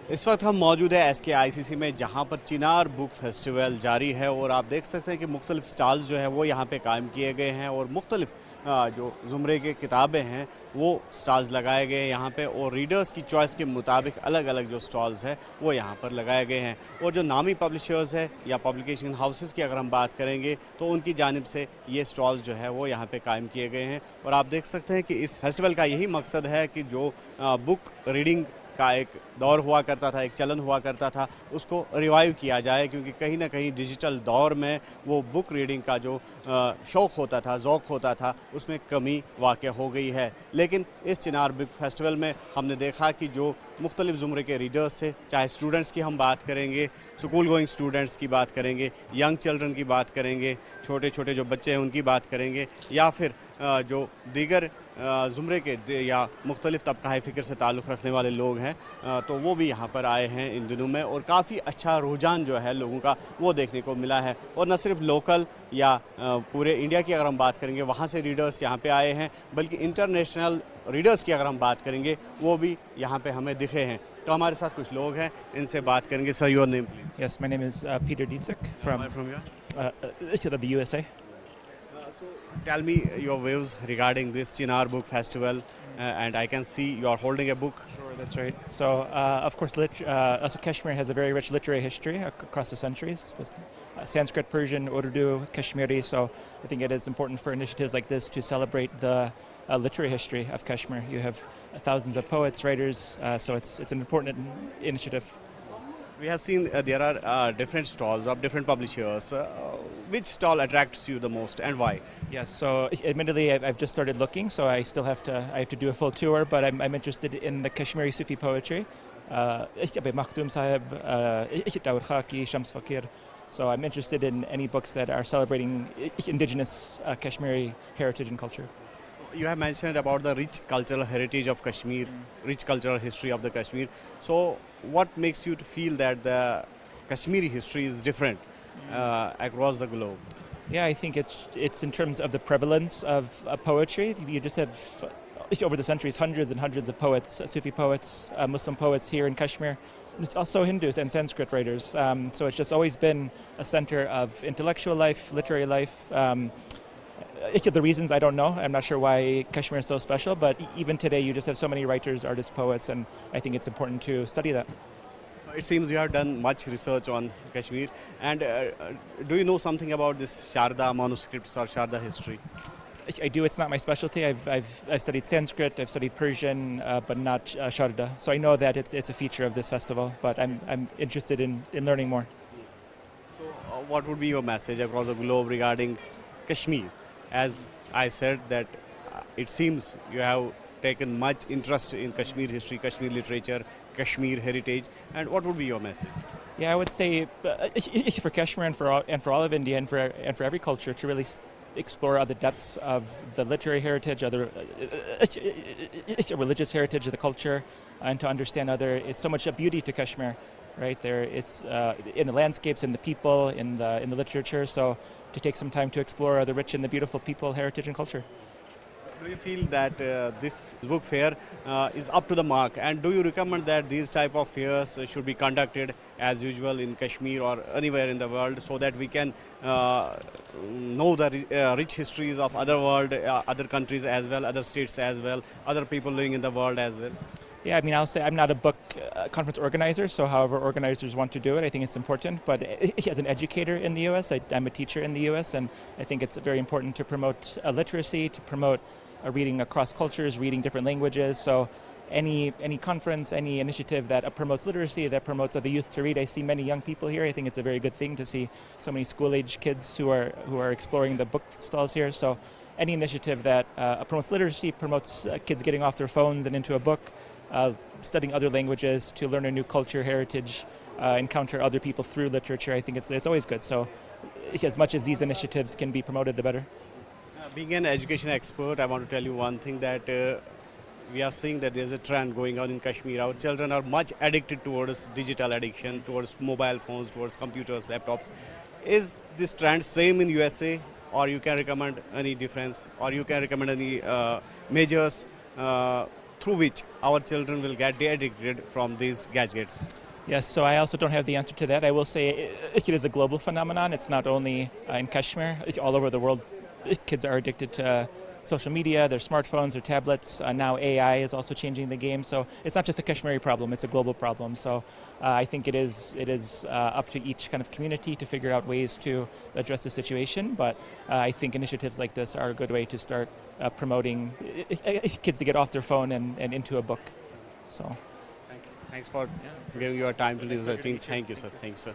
اس وقت ہم موجود ہیں ایس کے آئی سی سی میں، جہاں پر چنار بک فیسٹیول جاری ہے اور آپ دیکھ سکتے ہیں کہ مختلف سٹالز جو ہیں وہ یہاں پہ قائم کیے گئے ہیں اور مختلف جو زمرے کے کتابیں ہیں وہ سٹالز لگائے گئے ہیں یہاں پہ، اور ریڈرز کی چوائس کے مطابق الگ الگ جو سٹالز ہیں وہ یہاں پر لگائے گئے ہیں. اور جو نامی پبلشرز ہیں یا پبلیکیشن ہاؤسز کی اگر ہم بات کریں گے تو ان کی جانب سے یہ سٹالز جو ہے وہ یہاں پہ قائم کیے گئے ہیں. اور آپ دیکھ سکتے ہیں کہ اس فیسٹیول کا یہی مقصد ہے کہ جو بک ریڈنگ کا ایک دور ہوا کرتا تھا، ایک چلن ہوا کرتا تھا، اس کو ریوائیو کیا جائے، کیونکہ کہیں نہ کہیں ڈیجیٹل دور میں وہ بک ریڈنگ کا جو شوق ہوتا تھا، ذوق ہوتا تھا، اس میں کمی واقع ہو گئی ہے. لیکن اس چنار بک فیسٹیول میں ہم نے دیکھا کہ جو مختلف زمرے کے ریڈرز تھے، چاہے اسٹوڈنٹس کی ہم بات کریں گے، اسکول گوئنگ اسٹوڈنٹس کی بات کریں گے، ینگ چلڈرن کی بات کریں گے، چھوٹے چھوٹے جو بچے ہیں ان کی بات کریں گے، یا پھر جو دیگر زمرے کے یا مختلف طبقہ فکر سے تعلق رکھنے والے لوگ ہیں، تو وہ بھی یہاں پر آئے ہیں ان دنوں میں، اور کافی اچھا رجحان جو ہے لوگوں کا وہ دیکھنے کو ملا ہے. اور نہ صرف لوکل یا پورے انڈیا کی اگر ہم بات کریں گے وہاں سے ریڈرز یہاں پہ آئے ہیں، بلکہ انٹرنیشنل ریڈرز کی اگر ہم بات کریں گے وہ بھی یہاں پہ ہمیں دکھے ہیں. تو ہمارے ساتھ کچھ لوگ ہیں، ان سے بات کریں گے. Sir, your name please. Yes, my name is Peter Dietzig from the USA. So tell me your views regarding this Chinar Book Festival, and I can see you are holding a book. Sure, that's right. So, of course, also Kashmir has a very rich literary history across the centuries, with Sanskrit, Persian, Urdu, Kashmiri. So, I think it is important for initiatives like this to celebrate the literary history of Kashmir. You have thousands of poets, writers, so it's an important initiative. We have seen there are different stalls of different publishers. Which stall attracts you the most and why? Yes, so admittedly, I've just started looking, so I still have to do a full tour, but I'm interested in the Kashmiri Sufi poetry. Makhdoom Sahib, Dawood Khaki, Shams Fakir. So I'm interested in any books that are celebrating indigenous Kashmiri heritage and culture. You have mentioned about the rich cultural heritage of Kashmir, rich cultural history of the Kashmir. So what makes you to feel that the Kashmiri history is different across the globe? Yeah, I think it's in terms of the prevalence of poetry. You just have over the centuries hundreds and hundreds of poets, Sufi poets, Muslim poets here in Kashmir. It's also Hindus and Sanskrit writers. So it's just always been a center of intellectual life, literary life. The reasons I don't know. I'm not sure why Kashmir is so special, but even today you just have so many writers, artists, poets, and I think it's important to study that. It seems you have done much research on Kashmir. And do you know something about this Sharda manuscripts or Sharda history? I do. It's not my specialty. I've studied Sanskrit, I've studied Persian, but not Sharda. So I know that it's a feature of this festival, but I'm interested in learning more. So what would be your message across the globe regarding Kashmir? As I said that it seems you have taken much interest in Kashmir history, Kashmir literature, Kashmir heritage, and what would be your message? Yeah, I would say for Kashmir and for all of India and for every culture to really explore other depths of the literary heritage, other religious heritage of the culture, and to understand it's so much beauty to Kashmir, right? There it's in the landscapes, in the people, in the literature. So to take some time to explore the rich and the beautiful people, heritage, and culture. Do you feel that this book fair is up to the mark, and do you recommend that these type of fairs should be conducted as usual in Kashmir or anywhere in the world, so that we can know the rich histories of other world, other countries as well, other states as well, other people living in the world as well? Yeah, I mean, I'll say I'm not a book conference organizer, so however organizers want to do it, I think it's important. But as an educator in the U.S., I'm a teacher in the U.S., and I think it's very important to promote literacy, to promote reading across cultures, reading different languages. So any conference, any initiative that promotes literacy, that promotes the youth to read. I see many young people here. I think it's a very good thing to see so many school-age kids who are exploring the book stalls here. So any initiative that promotes literacy, promotes kids getting off their phones and into a book, studying other languages, to learn a new culture, heritage, encounter other people through literature. I think it's always good. So as much as these initiatives can be promoted, the better. Being an education expert, I want to tell you one thing, that we are seeing that there's a trend going on in Kashmir. Our children are much addicted towards digital addiction, towards mobile phones, towards computers, laptops. Is this trend same in USA, or you can recommend any difference, or you can recommend any measures through which our children will get de-addicted from these gadgets? Yes, so I also don't have the answer to that. I will say it is a global phenomenon. It's not only in Kashmir. All over the world, kids are addicted to social media, their smartphones, their tablets. Now AI is also changing the game. So it's not just a Kashmiri problem, it's a global problem. So I think it is up to each kind of community to figure out ways to address the situation. But I think initiatives like this are a good way to start promoting kids to get off their phone and into a book. So. Thanks for giving your time to this. Thank you, sir. Thanks, sir.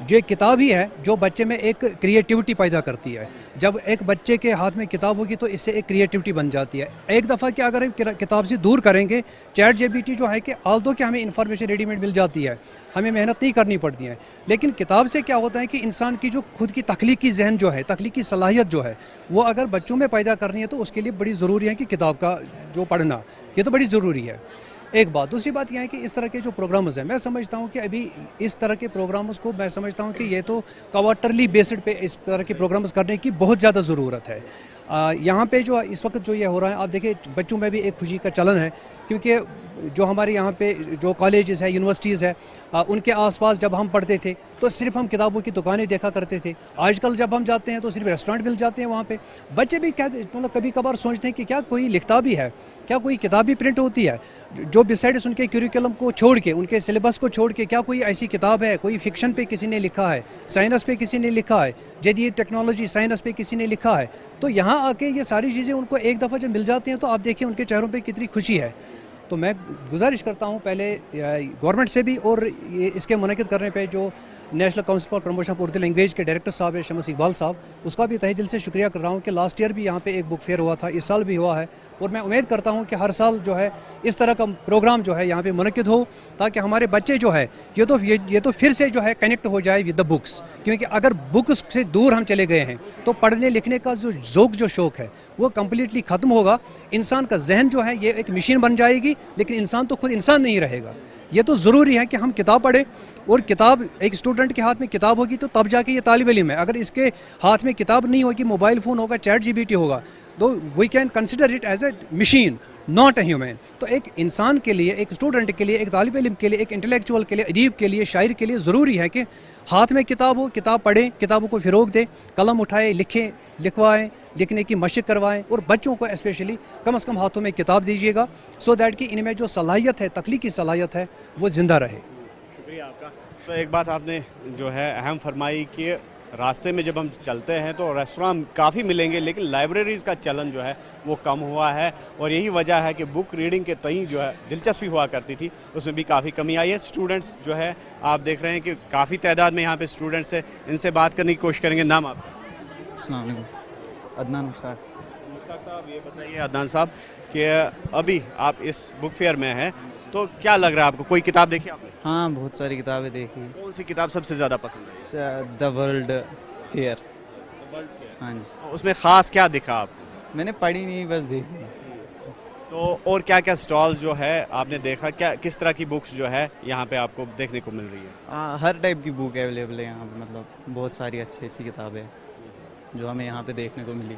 جو کتاب ہی ہے جو بچے میں ایک creativity پیدا کرتی ہے. جب ایک بچے کے ہاتھ میں کتاب ہوگی تو اس سے ایک کریٹیوٹی بن جاتی ہے. ایک دفعہ کہ اگر ہم کتاب سے دور کریں گے, چیٹ جی پی ٹی جو ہے کہ آلدو کہ ہمیں انفارمیشن ریڈی میڈ مل جاتی ہے, ہمیں محنت نہیں کرنی پڑتی ہے, لیکن کتاب سے کیا ہوتا ہے کہ انسان کی جو خود کی تخلیقی ذہن جو ہے, تخلیقی صلاحیت جو ہے, وہ اگر بچوں میں پیدا کرنی ہے تو اس کے لیے بڑی ضروری ہے کہ کتاب کا جو پڑھنا, یہ تو بڑی ضروری ہے. ایک بات. دوسری بات یہ ہے کہ اس طرح کے جو پروگرامز ہیں, میں سمجھتا ہوں کہ ابھی اس طرح کے پروگرامز کو میں سمجھتا ہوں کہ یہ تو کوارٹرلی بیسڈ پہ اس طرح کے پروگرامز کرنے کی بہت زیادہ ضرورت ہے. یہاں پہ جو اس وقت جو یہ ہو رہا ہے, آپ دیکھیں بچوں میں بھی ایک خوشی کا چلن ہے, کیونکہ جو ہمارے یہاں پہ جو کالجز ہے, یونیورسٹیز ہے, ان کے آس پاس جب ہم پڑھتے تھے تو صرف ہم کتابوں کی دکانیں دیکھا کرتے تھے. آج کل جب ہم جاتے ہیں تو صرف ریسٹورینٹ مل جاتے ہیں وہاں پہ. بچے بھی مطلب کبھی کبھار سوچتے ہیں کہ کیا کوئی لکھتا بھی ہے, کیا کوئی کتاب بھی پرنٹ ہوتی ہے جو بسائڈس ان کے کیوریکولم کو چھوڑ کے, ان کے سلیبس کو چھوڑ کے, کیا کوئی ایسی کتاب ہے, کوئی فکشن پہ کسی نے لکھا ہے, سائنس پہ کسی نے لکھا ہے, جدید ٹیکنالوجی سائنس پہ کسی نے لکھا ہے. تو یہاں آ کے یہ ساری چیزیں ان کو ایک دفعہ جب مل جاتی ہیں تو آپ دیکھیں ان کے چہروں پہ کتنی خوشی ہے. تو میں گزارش کرتا ہوں پہلے گورنمنٹ سے بھی, اور اس کے منعقد کرنے پہ جو national council for promotion of Urdu language کے ڈائریکٹر صاحب ہے شمس اقبال صاحب, اس کا بھی تہہ دل سے شکریہ کر رہا ہوں کہ لاسٹ ایئر بھی یہاں پہ ایک بک فیئر ہوا تھا, اس سال بھی ہوا ہے, اور میں امید کرتا ہوں کہ ہر سال جو ہے اس طرح کا پروگرام جو ہے یہاں پہ منعقد ہو, تاکہ ہمارے بچے جو ہے یہ تو پھر سے جو ہے کنیکٹ ہو جائے ود دا بکس. کیونکہ اگر بکس سے دور ہم چلے گئے ہیں تو پڑھنے لکھنے کا جو ذوق جو شوق ہے وہ کمپلیٹلی ختم ہوگا. انسان کا ذہن جو ہے یہ ایک مشین بن جائے گی, لیکن انسان تو خود انسان نہیں رہے گا. یہ تو ضروری ہے کہ ہم کتاب پڑھیں, اور کتاب ایک اسٹوڈنٹ کے ہاتھ میں کتاب ہوگی تو تب جا کے یہ طالب علم ہے. اگر اس کے ہاتھ میں کتاب نہیں ہوگی, موبائل فون ہوگا, چیٹ جی پی ٹی ہوگا, تو we can consider it as a machine, not a human. تو ایک انسان کے لیے, ایک اسٹوڈنٹ کے لیے, ایک طالب علم کے لیے, ایک انٹلیکچوئل کے لیے, ادیب کے لیے, شاعر کے لیے ضروری ہے کہ ہاتھ میں کتاب ہو, کتاب پڑھیں, کتابوں کو فروغ دیں, قلم اٹھائیں, لکھیں, لکھوائیں, لکھنے کی مشق کروائیں, اور بچوں کو اسپیشلی کم از کم ہاتھوں میں کتاب دیجیے گا, سو دیٹ کہ ان میں جو صلاحیت ہے, تخلیقی صلاحیت ہے, وہ زندہ رہے. شکریہ آپ کا. تو ایک بات آپ نے جو ہے اہم فرمائی کہ راستے میں جب ہم چلتے ہیں تو ریسٹوران کافی ملیں گے, لیکن لائبریریز کا چلن جو ہے وہ کم ہوا ہے, اور یہی وجہ ہے کہ بک ریڈنگ کے تئیں جو ہے دلچسپی ہوا کرتی تھی, اس میں بھی کافی کمی آئی ہے. اسٹوڈنٹس جو ہے آپ دیکھ رہے ہیں کہ کافی تعداد میں یہاں پہ اسٹوڈنٹس ہیں, ان سے بات کرنے کی کوشش کریں گے. نام آپ کا؟ السلام علیکم. عدنان مشتاق. مشتاق صاحب, یہ بتائیے عدنان صاحب کہ ابھی آپ اس بک فیئر میں ہیں, تو کیا لگ رہا ہے آپ کو, کوئی کتاب دیکھی آپ نے؟ ہاں, بہت ساری کتابیں دیکھی. کون سی کتاب سب سے زیادہ پسند ہے؟ The world fair. ہاں جی. اس میں خاص کیا دکھا آپ کو؟ میں نے پڑھی نہیں, بس دیکھی. تو اور کیا کیا سٹالز جو ہے آپ نے دیکھا, کیا کس طرح کی بکس جو ہے یہاں پہ آپ کو دیکھنے کو مل رہی ہے؟ ہر ٹائپ کی بک اویلیبل ہے یہاں پہ, مطلب بہت ساری اچھی اچھی کتابیں جو ہمیں یہاں پہ دیکھنے کو ملی.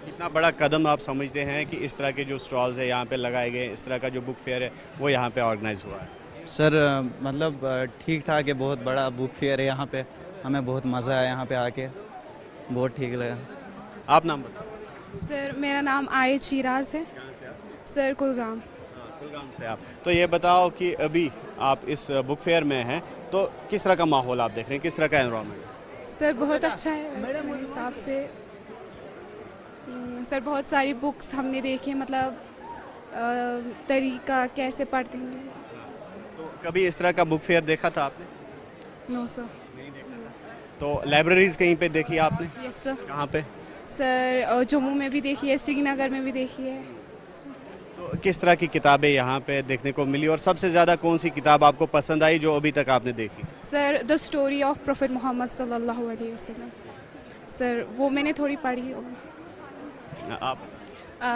کتنا بڑا قدم آپ سمجھتے ہیں کہ اس طرح کے جو سٹالز ہیں یہاں پہ لگائے گئے, اس طرح کا جو بک فیئر ہے وہ یہاں پہ آرگنائز ہوا ہے؟ سر مطلب ٹھیک ٹھاک ہے, بہت بڑا بک فیئر ہے یہاں پہ, ہمیں بہت مزہ آیا یہاں پہ آ کے, بہت ٹھیک لگا. آپ نام بتائیں. سر میرا نام آئے شیراز ہے. سر کلگام. کلگام سے آپ. تو یہ بتاؤ کہ ابھی آپ اس بک فیئر میں ہیں تو کس طرح کا ماحول آپ دیکھ رہے ہیں, کس طرح کا انوائرمنٹ؟ سر بہت اچھا ہے ویسے میرے حساب سے. سر بہت ساری بکس ہم نے دیکھی, مطلب طریقہ کیسے پڑھتے ہیں. تو کبھی اس طرح کا بک فیئر دیکھا تھا آپ نے؟ نو سر. تو لائبریریز کہیں پہ دیکھی آپ نے؟ یس سر. کہاں پہ؟ سر جموں میں بھی دیکھی ہے, سری نگر میں بھی دیکھی ہے. تو کس طرح کی کتابیں یہاں پہ دیکھنے کو ملی, اور سب سے زیادہ کون سی کتاب آپ کو پسند آئی جو ابھی تک آپ نے دیکھی؟ سر دا اسٹوری آف پروفیٹ محمد صلی اللہ علیہ وسلم. سر وہ میں نے تھوڑی پڑھی ہوگی. آپ؟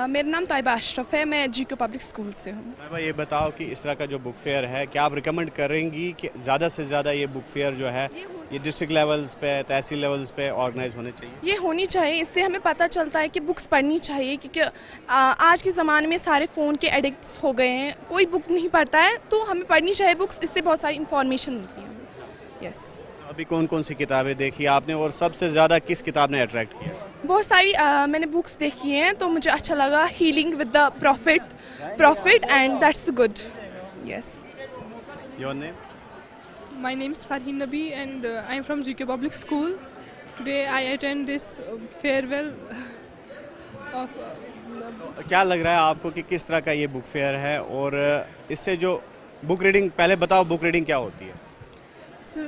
میرا نام طیبہ اشرف ہے, میں جی کے پبلک اسکول سے ہوں. طیبہ, یہ بتاؤ کہ اس طرح کا جو بک فیئر ہے, کیا آپ ریکمینڈ کریں گی کہ زیادہ سے زیادہ یہ بک فیئر جو ہے یہ ڈسٹرکٹ لیولز پہ, تحصیل لیولز پہ آرگنائز ہونے چاہیے؟ یہ ہونی چاہیے, اس سے ہمیں پتہ چلتا ہے کہ بکس پڑھنی چاہیے, کیونکہ آج کے زمانے میں سارے فون کے ایڈکٹس ہو گئے ہیں, کوئی بک نہیں پڑھتا ہے, تو ہمیں پڑھنی چاہیے بکس, اس سے بہت ساری انفارمیشن ملتی ہے. یس. ابھی کون کون سی کتابیں دیکھی آپ نے, اور سب سے زیادہ کس کتاب نے اٹریکٹ کیا؟ بہت ساری میں نے بکس دیکھی ہیں, تو مجھے اچھا لگا healing with the prophet and that's good. Yes. Your name? My name is Farheen Nabi and I am from GK Public School. Today I attend this farewell of کیا لگ رہا ہے آپ کو کہ کس طرح کا یہ بک فیئر ہے, اور اس سے جو بک ریڈنگ, پہلے بتاؤ بک ریڈنگ کیا ہوتی ہے؟ sir,